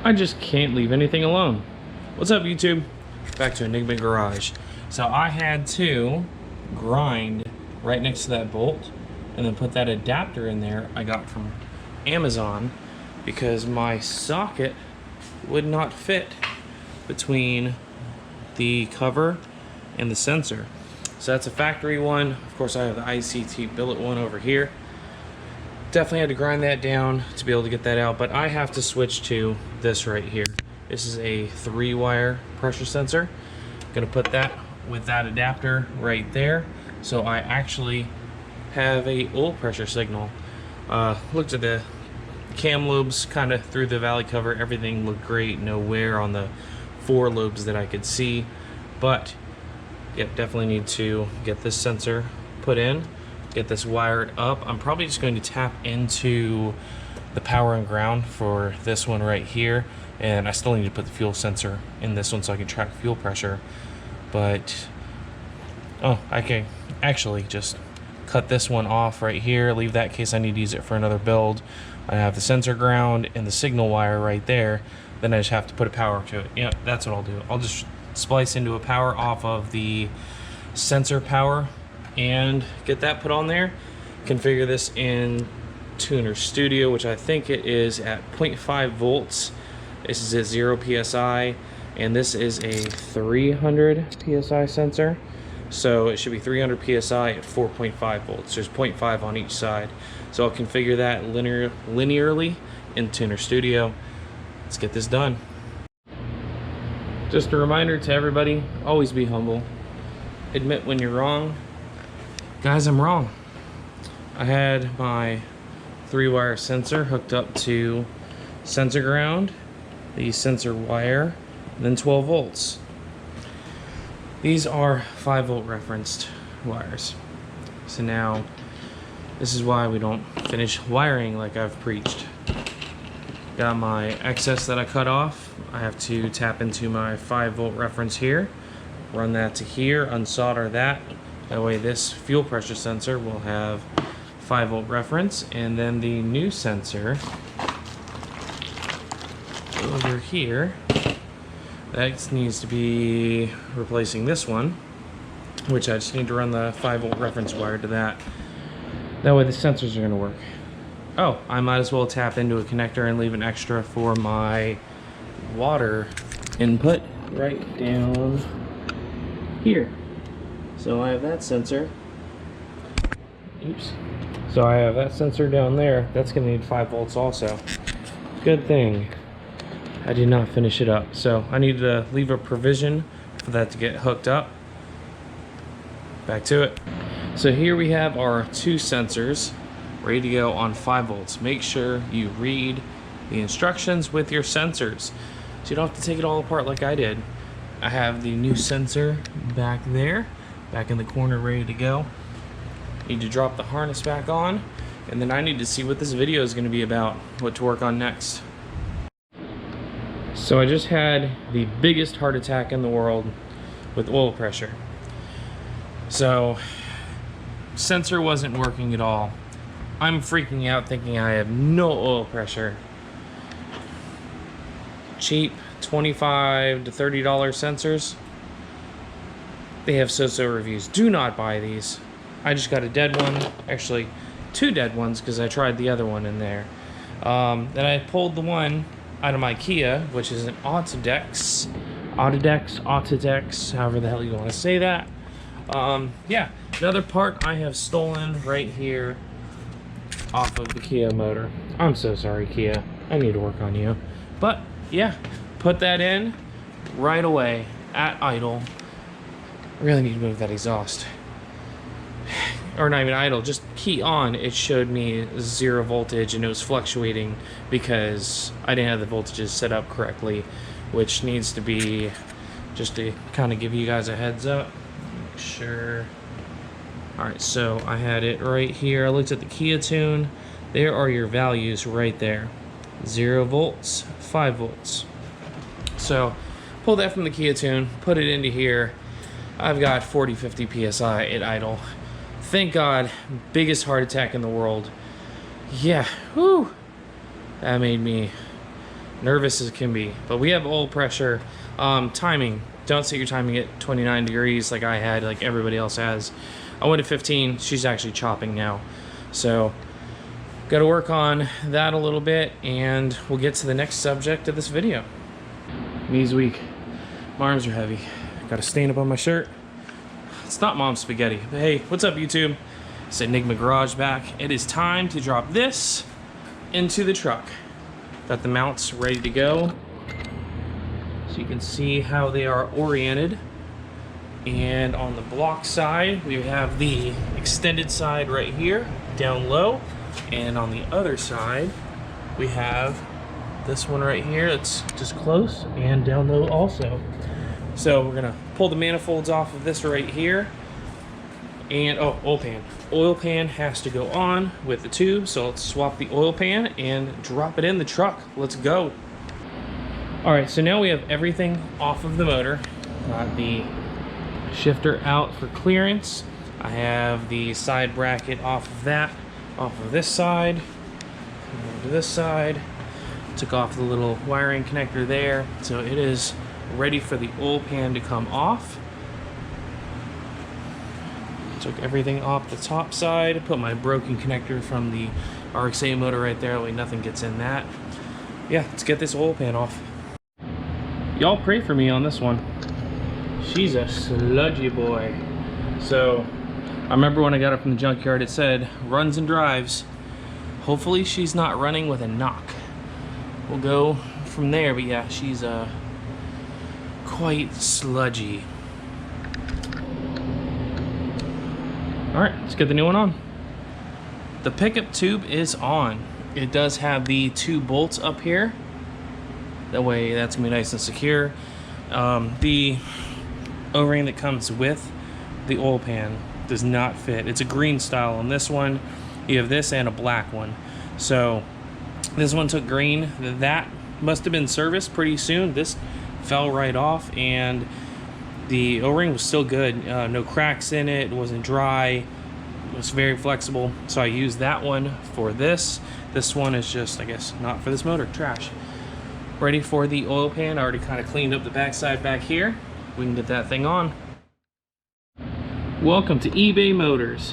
I just can't leave anything alone. What's up, YouTube? Back to Enigma Garage. So I had to grind right next to that bolt and then put that adapter in there I got from Amazon because my socket would not fit between the cover and the sensor. So that's a factory one. Of course, I have the ICT billet one over here. Definitely had to grind that down to be able to get that out, but I have to switch to this right here. This is a 3-wire pressure sensor. Gonna put that with that adapter right there, so I actually have a oil pressure signal. Looked at the cam lobes kind of through the valley cover. Everything looked great, no wear on the 4 lobes that I could see, but yep, definitely need to get this sensor put in, get this wired up. I'm probably just going to tap into the power and ground for this one right here, and I still need to put the fuel sensor in this one so I can track fuel pressure. But oh, I can actually just cut this one off right here, leave that in case I need to use it for another build. I have the sensor ground and the signal wire right there, then I just have to put a power to it. Yeah, that's what I'll do. I'll just splice into a power off of the sensor power and get that put on there. Configure this in Tuner Studio, which I think it is at 0.5 volts. This is at 0 psi, and this is a 300 psi sensor, so it should be 300 psi at 4.5 volts. There's 0.5 on each side, so I'll configure that linearly in Tuner Studio. Let's get this done. Just a reminder to everybody, always be humble. Admit when you're wrong. Guys, I'm wrong. I had my 3-wire sensor hooked up to sensor ground, the sensor wire, and then 12 volts. These are 5-volt referenced wires. So now, this is why we don't finish wiring like I've preached. Got my excess that I cut off. I have to tap into my 5-volt reference here, run that to here, unsolder that. That way this fuel pressure sensor will have 5-volt reference, and then the new sensor over here, that needs to be replacing this one, which I just need to run the 5-volt reference wire to that. That way the sensors are going to work. Oh, I might as well tap into a connector and leave an extra for my water input right down here. So I have that sensor. Oops. So I have that sensor down there. That's going to need 5 volts also. Good thing I did not finish it up. So I need to leave a provision for that to get hooked up. Back to it. So here we have our 2 sensors ready to go on 5 volts. Make sure you read the instructions with your sensors, so you don't have to take it all apart like I did. I have the new sensor back there, back in the corner, ready to go. Need to drop the harness back on, and then I need to see what this video is going to be about, what to work on next. So I just had the biggest heart attack in the world with oil pressure. So sensor wasn't working at all. I'm freaking out thinking I have no oil pressure. Cheap $25 to $30 sensors. They have so-so reviews. Do not buy these. I just got a dead one. Actually, 2 dead ones because I tried the other one in there. Then I pulled the one out of my Kia, which is an Autodex, however the hell you want to say that. Yeah, another part I have stolen right here off of the Kia motor. I'm so sorry, Kia. I need to work on you. But yeah, put that in right away at idle. I really need to move that exhaust. Or not even idle, just key on. It showed me 0 voltage and it was fluctuating because I didn't have the voltages set up correctly, which needs to be, just to kind of give you guys a heads up. Make sure. Alright, so I had it right here. I looked at the Kia Tune. There are your values right there. 0 volts, 5 volts. So pull that from the Kia Tune, put it into here. I've got 40-50 psi at idle. Thank God, biggest heart attack in the world. Yeah, whew. That made me nervous as can be. But we have oil pressure. Timing, don't set your timing at 29 degrees like I had, like everybody else has. I went at 15. She's actually chopping now, so got to work on that a little bit, and we'll get to the next subject of this video. Knees weak, my arms are heavy, got a stain up on my shirt. It's not mom's spaghetti, but hey, what's up YouTube? It's Enigma Garage back. It is time to drop this into the truck. Got the mounts ready to go, so you can see how they are oriented. And on the block side, we have the extended side right here, down low. And on the other side, we have this one right here. It's just close and down low also. So we're gonna pull the manifolds off of this right here. And oh, oil pan. Oil pan has to go on with the tube. So let's swap the oil pan and drop it in the truck. Let's go. All right, so now we have everything off of the motor. Got the shifter out for clearance. I have the side bracket off of that, off of this side, over to this side. Took off the little wiring connector there, so it is ready for the oil pan to come off. Took everything off the top side, put my broken connector from the RX-8 motor right there, that way nothing gets in that. Yeah, let's get this oil pan off. Y'all pray for me on this one. She's a sludgy boy. So I remember when I got it from the junkyard, it said runs and drives. Hopefully she's not running with a knock. We'll go from there, but yeah, she's quite sludgy. All right, let's get the new one on. The pickup tube is on. It does have the 2 bolts up here. That way that's gonna be nice and secure. The O-ring that comes with the oil pan does not fit. It's a green style on this one. You have this and a black one. So this one took green. That must have been serviced pretty soon. This fell right off, and the O-ring was still good. No cracks in it. It wasn't dry. It was very flexible. So I used that one for this. This one is just, I guess, not for this motor. Trash. Ready for the oil pan. I already kind of cleaned up the backside back here. We can get that thing on. Welcome to eBay Motors,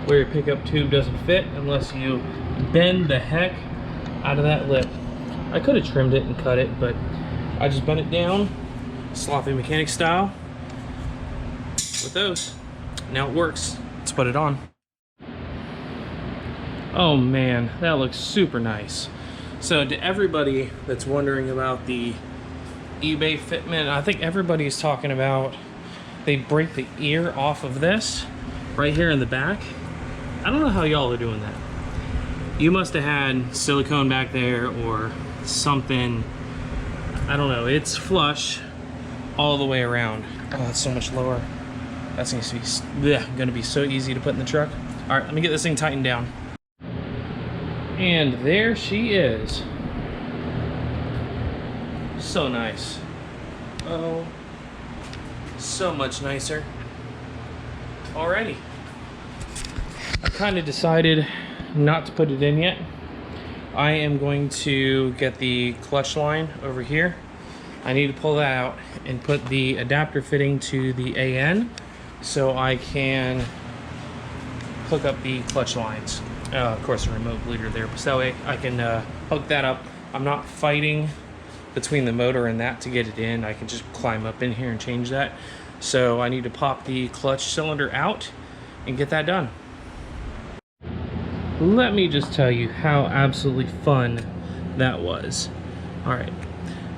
where your pickup tube doesn't fit unless you bend the heck out of that lip. I could have trimmed it and cut it, but I just bent it down, sloppy mechanic style, with those. Now it works. Let's put it on. Oh man, that looks super nice. So to everybody that's wondering about the eBay fitment, I think everybody's talking about they break the ear off of this right here in the back. I don't know how y'all are doing that. You must have had silicone back there or something. I don't know. It's flush all the way around. Oh, that's so much lower. That's gonna be so easy to put in the truck. All right, let me get this thing tightened down. And there she is. So nice. Oh, so much nicer. Alrighty. I kind of decided not to put it in yet. I am going to get the clutch line over here. I need to pull that out and put the adapter fitting to the AN so I can hook up the clutch lines. Of course, a remote bleeder there, but that way I can hook that up. I'm not fighting between the motor and that to get it in. I can just climb up in here and change that. So I need to pop the clutch cylinder out and get that done. Let me just tell you how absolutely fun that was. All right,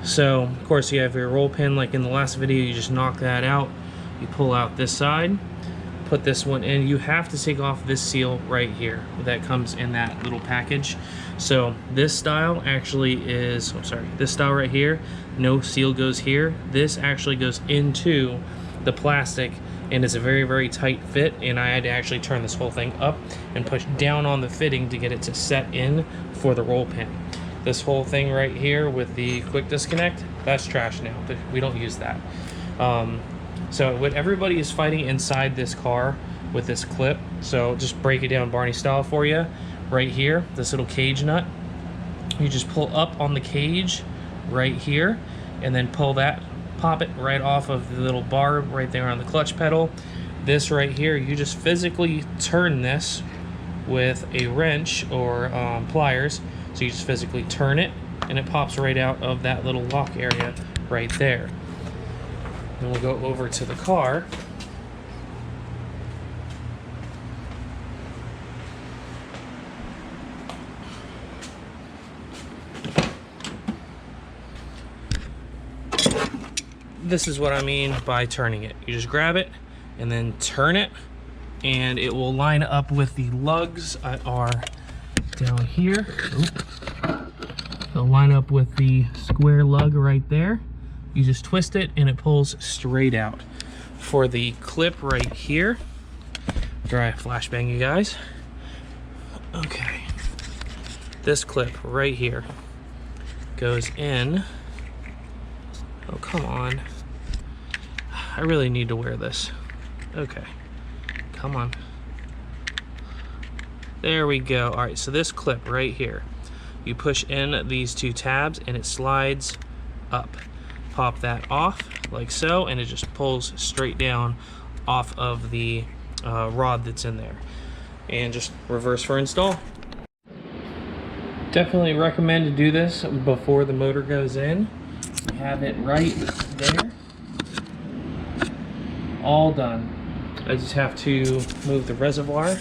so of course you have your roll pin like in the last video. You just knock that out, you pull out this side, put this one in. You have to take off this seal right here that comes in that little package. So this style actually is, I'm sorry, this style right here, no seal goes here. This actually goes into the plastic, and it's a very, very tight fit, and I had to actually turn this whole thing up and push down on the fitting to get it to set in for the roll pin. This whole thing right here with the quick disconnect, that's trash now. We don't use that. So what everybody is fighting inside this car with this clip, so just break it down Barney style for you. Right here, this little cage nut. you just pull up on the cage right here, and then pop it right off of the little bar right there on the clutch pedal. This right here, you just physically turn this with a wrench or pliers. So you just physically turn it, and it pops right out of that little lock area right there. Then we'll go over to the car. This is what I mean by turning it. You just grab it and then turn it, and it will line up with the lugs that are down here. It'll line up with the square lug right there. You just twist it and it pulls straight out. For the clip right here, after I flashbang you guys. Okay. This clip right here goes in. Oh, come on. I really need to wear this. Okay. Come on. There we go. All right, so this clip right here, you push in these two tabs and it slides up. Pop that off like so, and it just pulls straight down off of the rod that's in there. And just reverse for install. Definitely recommend to do this before the motor goes in. Have it right there. All done. I just have to move the reservoir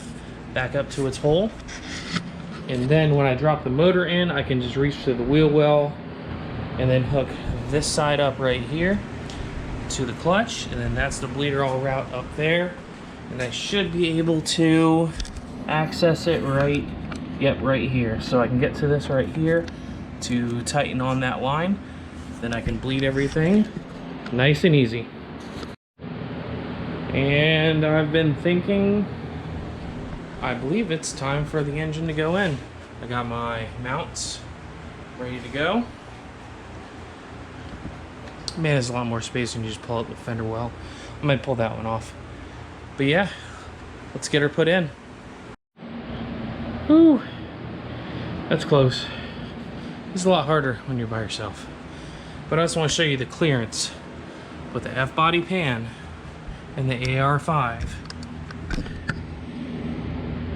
back up to its hole. And then when I drop the motor in, I can just reach to the wheel well and then hook this side up right here to the clutch. And then that's the bleeder all route up there. And I should be able to access it right here. So I can get to this right here to tighten on that line. Then I can bleed everything nice and easy. And I've been thinking, I believe it's time for the engine to go in. I got my mounts ready to go. Man, there's a lot more space when you just pull out the fender well. I might pull that one off. But yeah, let's get her put in. Whew, that's close. It's a lot harder when you're by yourself. But I just want to show you the clearance with the F-body pan and the AR5.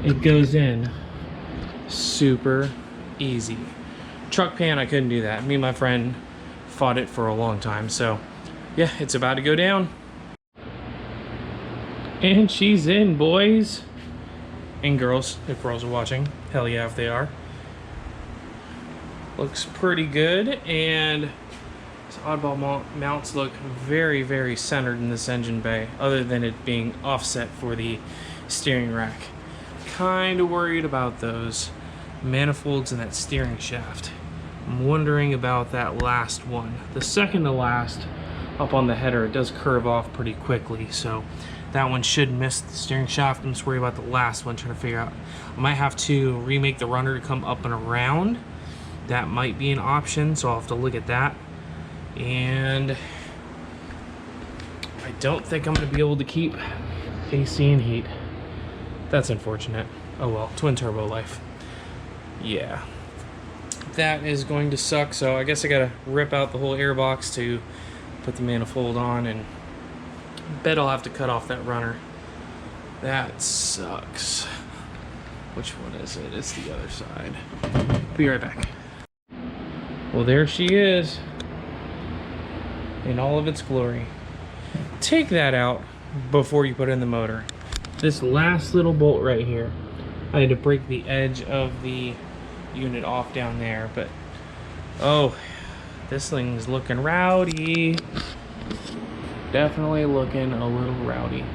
It goes in super easy. Truck pan, I couldn't do that. Me and my friend fought it for a long time. So yeah, it's about to go down. And she's in, boys and girls, if girls are watching. Hell yeah, if they are. Looks pretty good, and these oddball mounts look very, very centered in this engine bay, other than it being offset for the steering rack. Kind of worried about those manifolds and that steering shaft. I'm wondering about that last one. The second to last up on the header, it does curve off pretty quickly, so that one should miss the steering shaft. I'm just worried about the last one, trying to figure out. I might have to remake the runner to come up and around. That might be an option, so I'll have to look at that. And I don't think I'm going to be able to keep AC and heat. That's unfortunate. Oh well, twin turbo life. Yeah. That is going to suck, so I guess I gotta rip out the whole air box to put the manifold on, and bet I'll have to cut off that runner. That sucks. Which one is it? It's the other side. Be right back. Well, there she is in all of its glory. Take that out before you put in the motor. This last little bolt right here, I had to break the edge of the unit off down there, but oh, this thing's looking rowdy. Definitely looking a little rowdy.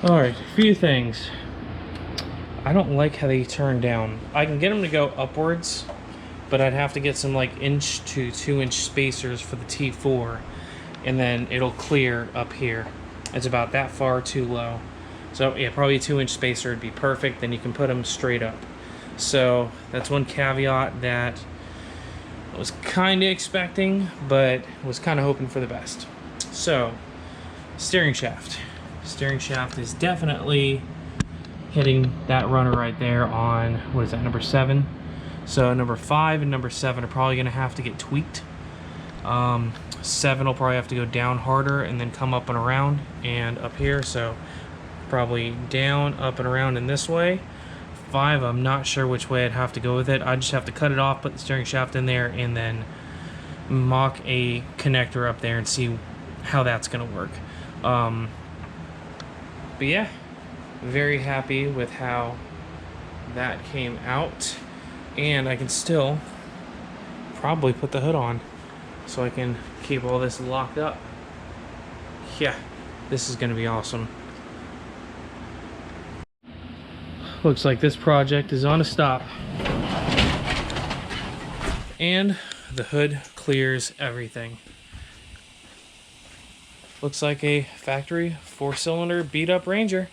Alright, a few things. I don't like how they turn down. I can get them to go upwards, but I'd have to get some like 1 to 2 inch spacers for the T4, and then it'll clear up here. It's about that far too low. So yeah, probably a 2 inch spacer would be perfect. Then you can put them straight up. So that's one caveat that I was kind of expecting, but was kind of hoping for the best. So steering shaft. Steering shaft is definitely hitting that runner right there on, what is that, number 7. So number 5 and number 7 are probably going to have to get tweaked. 7 will probably have to go down harder and then come up and around and up here. So probably down, up and around in this way. 5, I'm not sure which way I'd have to go with it. I just have to cut it off, put the steering shaft in there, and then mock a connector up there and see how that's going to work. But yeah, very happy with how that came out. And I can still probably put the hood on so I can keep all this locked up. Yeah, this is going to be awesome. Looks like this project is on a stop. And the hood clears everything. Looks like a factory 4-cylinder beat up Ranger.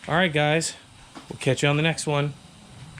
Alright guys, we'll catch you on the next one.